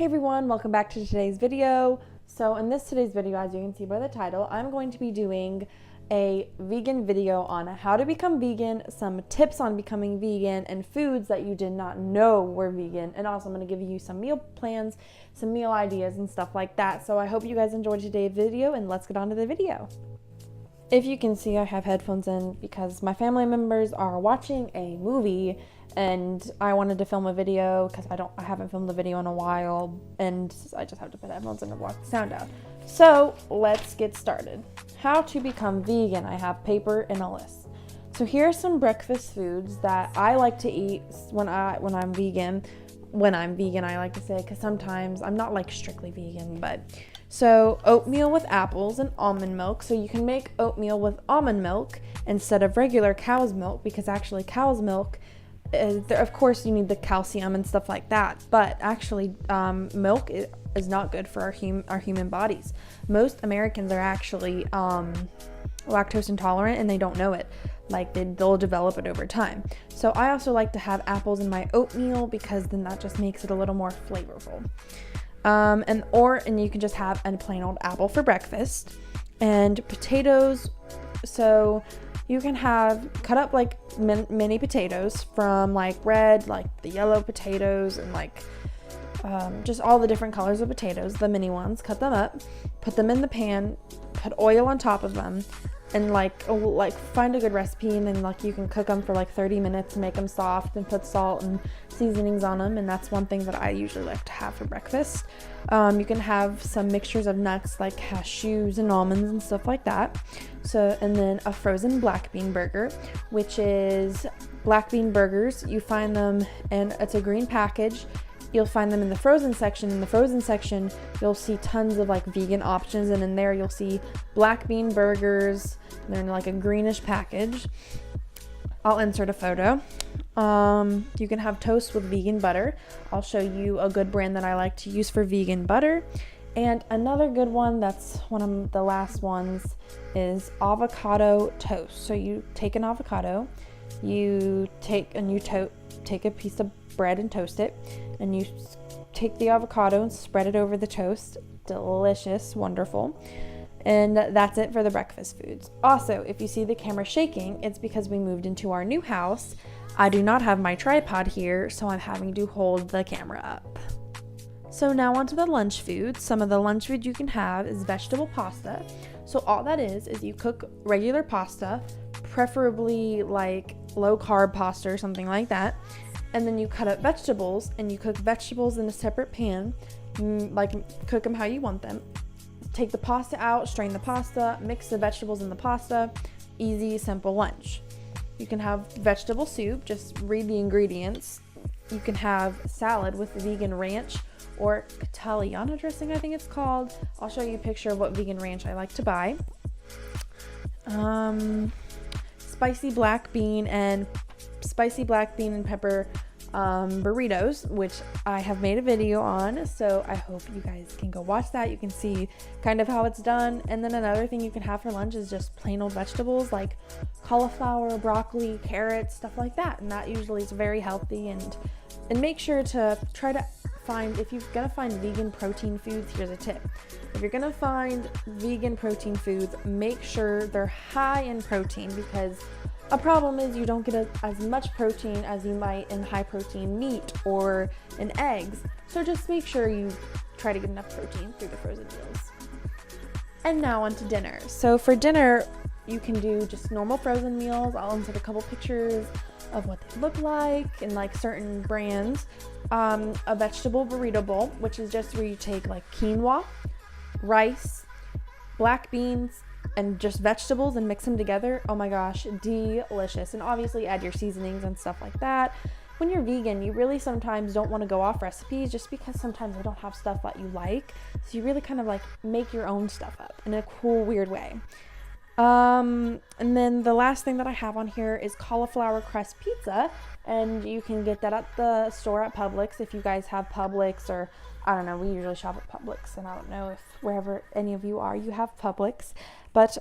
Hey everyone, welcome back to today's video. So in today's video, as you can see by the title, I'm going to be doing a vegan video on how to become vegan, some tips on becoming vegan, and foods that you did not know were vegan. And also I'm going to give you some meal plans, some meal ideas, and stuff like that. So I hope you guys enjoyed today's video, and let's get on to the video. If you can see, I have headphones in because my family members are watching a movie and I wanted to film a video because I haven't filmed a video in a while, and I just have to put headphones in to block the sound out. So let's get started. How to become vegan. I have paper and a list. So here are some breakfast foods that I like to eat when I'm vegan. When I'm vegan, I like to say, because sometimes I'm not like strictly vegan, but so oatmeal with apples and almond milk. So you can make oatmeal with almond milk instead of regular cow's milk, because actually cow's milk, of course you need the calcium and stuff like that, but actually milk is not good for our human bodies. Most Americans are actually lactose intolerant and they don't know it. Like they'll develop it over time. So I also like to have apples in my oatmeal because then that just makes it a little more flavorful. And you can just have a plain old apple for breakfast. And potatoes, so you can cut up like mini potatoes from like red, like the yellow potatoes, and like just all the different colors of potatoes, the mini ones. Cut them up, put them in the pan, put oil on top of them, and like find a good recipe, and then like you can cook them for like 30 minutes, make them soft, and put salt and seasonings on them. And that's one thing that I usually like to have for breakfast. You can have some mixtures of nuts like cashews and almonds and stuff like that. So, and then a frozen black bean burger, which is black bean burgers. You find them, and it's a green package. You'll find them in the frozen section. In the frozen section, you'll see tons of like vegan options, and in there you'll see black bean burgers. They're in like a greenish package. I'll insert a photo. You can have toast with vegan butter. I'll show you a good brand that I like to use for vegan butter. And another good one, that's one of the last ones, is avocado toast. So you take an avocado, you take a piece of bread and toast it, and you take the avocado and spread it over the toast. Delicious, wonderful. And that's it for the breakfast foods. Also, if you see the camera shaking, it's because we moved into our new house. I do not have my tripod here, so I'm having to hold the camera up. So now onto the lunch foods. Some of the lunch food you can have is vegetable pasta. So all that is you cook regular pasta, preferably like low carb pasta or something like that. And then you cut up vegetables, and you cook vegetables in a separate pan, like cook them how you want them. Take the pasta out, strain the pasta, mix the vegetables in the pasta. Easy, simple lunch. You can have vegetable soup, just read the ingredients. You can have salad with vegan ranch or Italiana dressing, I think it's called. I'll show you a picture of what vegan ranch I like to buy. Spicy black bean and pepper burritos, which I have made a video on, so I hope you guys can go watch that. You can see kind of how it's done. And then another thing you can have for lunch is just plain old vegetables like cauliflower, broccoli, carrots, stuff like that, and that usually is very healthy. And make sure to try to find, if you're gonna find vegan protein foods, here's a tip. If you're gonna find vegan protein foods, make sure they're high in protein, because a problem is you don't get as much protein as you might in high protein meat or in eggs. So just make sure you try to get enough protein through the frozen meals. And now on to dinner. So for dinner, you can do just normal frozen meals. I'll insert a couple pictures of what they look like and like certain brands. A vegetable burrito bowl, which is just where you take like quinoa, rice, black beans, and just vegetables and mix them together. Oh my gosh, delicious. And obviously add your seasonings and stuff like that. When you're vegan, you really sometimes don't want to go off recipes, just because sometimes they don't have stuff that you like. So you really kind of like make your own stuff up in a cool, weird way. And then the last thing that I have on here is cauliflower crust pizza, and you can get that at the store at Publix if you guys have Publix, or I don't know, we usually shop at Publix, and I don't know if wherever any of you are, you have Publix, but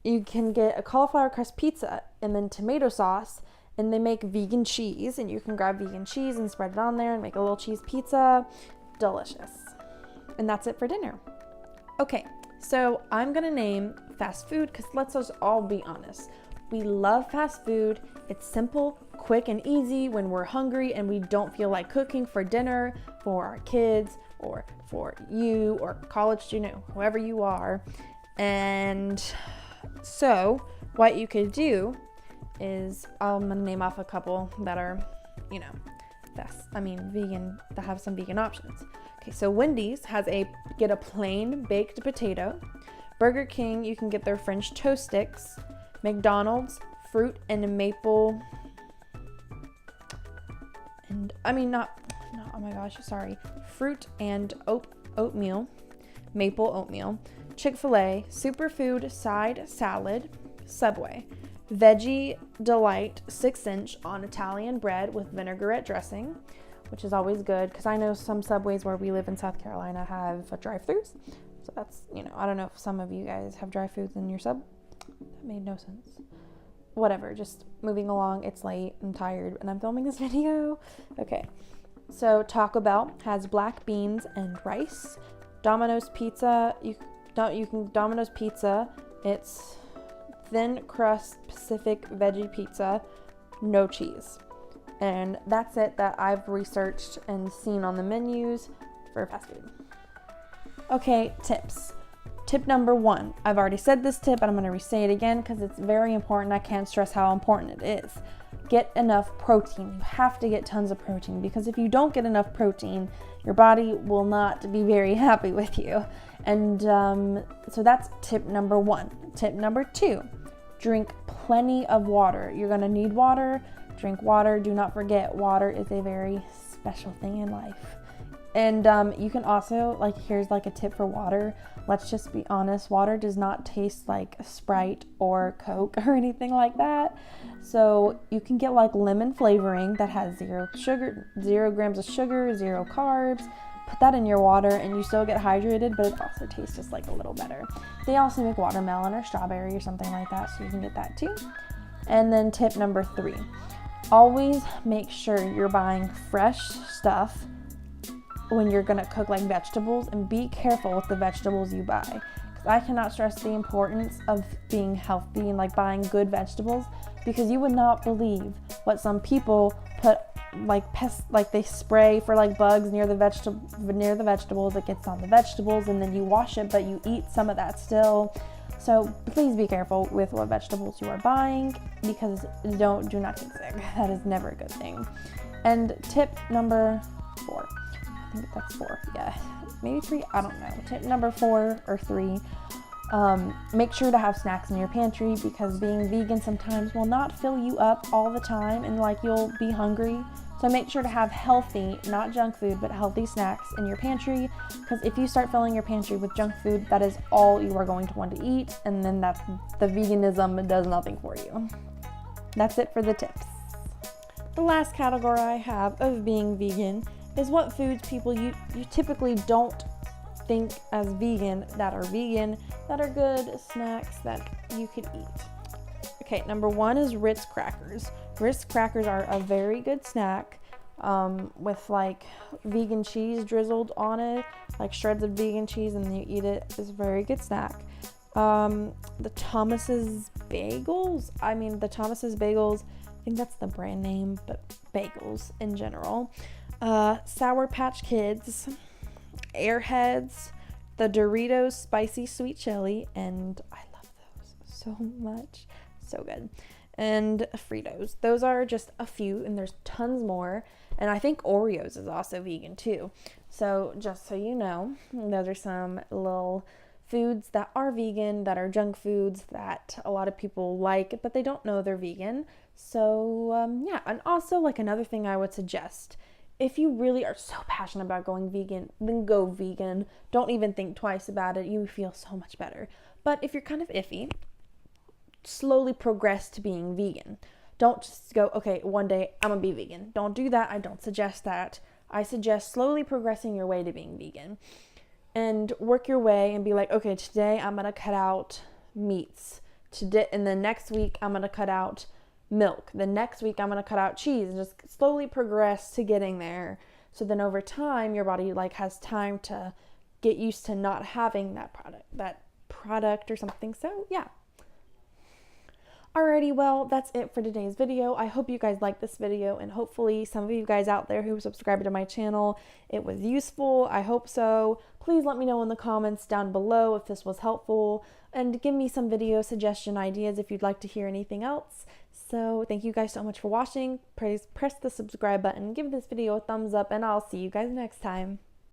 you can get a cauliflower crust pizza and then tomato sauce, and they make vegan cheese, and you can grab vegan cheese and spread it on there and make a little cheese pizza. delicious. And that's it for dinner. Okay, so I'm gonna name fast food because let's just all be honest. We love fast food. It's simple, quick, and easy when we're hungry and we don't feel like cooking for dinner for our kids or for you or college student, whoever you are. And so what you could do is I'm gonna name off a couple that are, vegan, that have some vegan options. Okay, so Wendy's get a plain baked potato. Burger King, you can get their French toast sticks. McDonald's, fruit and maple, fruit and oatmeal, maple oatmeal. Chick-fil-A, superfood side salad. Subway, Veggie Delight 6-inch on Italian bread with vinaigrette dressing, which is always good because I know some Subways where we live in South Carolina have drive-thrus. So that's, I don't know if some of you guys have drive-thrus in your sub. That made no sense. Whatever, just moving along. It's late, I'm tired, and I'm filming this video. Okay, so Taco Bell has black beans and rice. Domino's Pizza, Domino's Pizza, it's thin crust Pacific veggie pizza, no cheese. And that's it that I've researched and seen on the menus for fast food. Okay, tips. Tip number 1. I've already said this tip, but I'm going to re-say it again because it's very important. I can't stress how important it is. Get enough protein. You have to get tons of protein because if you don't get enough protein, your body will not be very happy with you. And so that's tip number 1. Tip number 2, drink plenty of water. You're going to need water. Drink water. Do not forget, water is a very special thing in life. And you can also, here's a tip for water. Let's just be honest, water does not taste like Sprite or Coke or anything like that. So you can get lemon flavoring that has 0 grams of sugar, 0 carbs. Put that in your water and you still get hydrated, but it also tastes just a little better. They also make watermelon or strawberry or something like that, so you can get that too. And then tip number 3, always make sure you're buying fresh stuff when you're gonna cook vegetables, and be careful with the vegetables you buy, because I cannot stress the importance of being healthy and buying good vegetables, because you would not believe what some people put they spray for bugs near the vegetables. It gets on the vegetables and then you wash it, but you eat some of that still. So please be careful with what vegetables you are buying, because do not get sick. That is never a good thing. And tip number 4. I think that's 4. Yeah, maybe 3. I don't know. Tip number 4 or 3. Make sure to have snacks in your pantry, because being vegan sometimes will not fill you up all the time and you'll be hungry. So make sure to have healthy, not junk food, but healthy snacks in your pantry, because if you start filling your pantry with junk food, that is all you are going to want to eat, and then the veganism does nothing for you. That's it for the tips. The last category I have of being vegan is what foods people you typically don't think as vegan that are good snacks that you could eat. Okay, number 1 is Ritz crackers. Ritz crackers are a very good snack with vegan cheese drizzled on it, shreds of vegan cheese, and you eat it. It's a very good snack. The Thomas's bagels. I think that's the brand name, but bagels in general. Sour Patch Kids, Airheads, the Doritos Spicy Sweet Chili, and I love those so much. So good. And Fritos. Those are just a few, and there's tons more. And I think Oreos is also vegan too. So just so you know, those are some little foods that are vegan, that are junk foods that a lot of people like, but they don't know they're vegan. So yeah, and also another thing I would suggest, if you really are so passionate about going vegan, then go vegan. Don't even think twice about it. You feel so much better. But if you're kind of iffy, slowly progress to being vegan. Don't just go, okay, one day I'm gonna be vegan. Don't do that. I don't suggest that. I suggest slowly progressing your way to being vegan. And work your way and be okay, today I'm gonna cut out meats. Today, and then next week I'm gonna cut out milk. The next week I'm gonna cut out cheese, and just slowly progress to getting there. So then over time, your body like has time to get used to not having that product or something. So yeah. Alrighty, well, that's it for today's video. I hope you guys liked this video, and hopefully some of you guys out there who subscribed to my channel, it was useful. I hope so. Please let me know in the comments down below if this was helpful, and give me some video suggestion ideas if you'd like to hear anything else. So thank you guys so much for watching. Please press the subscribe button, give this video a thumbs up, and I'll see you guys next time.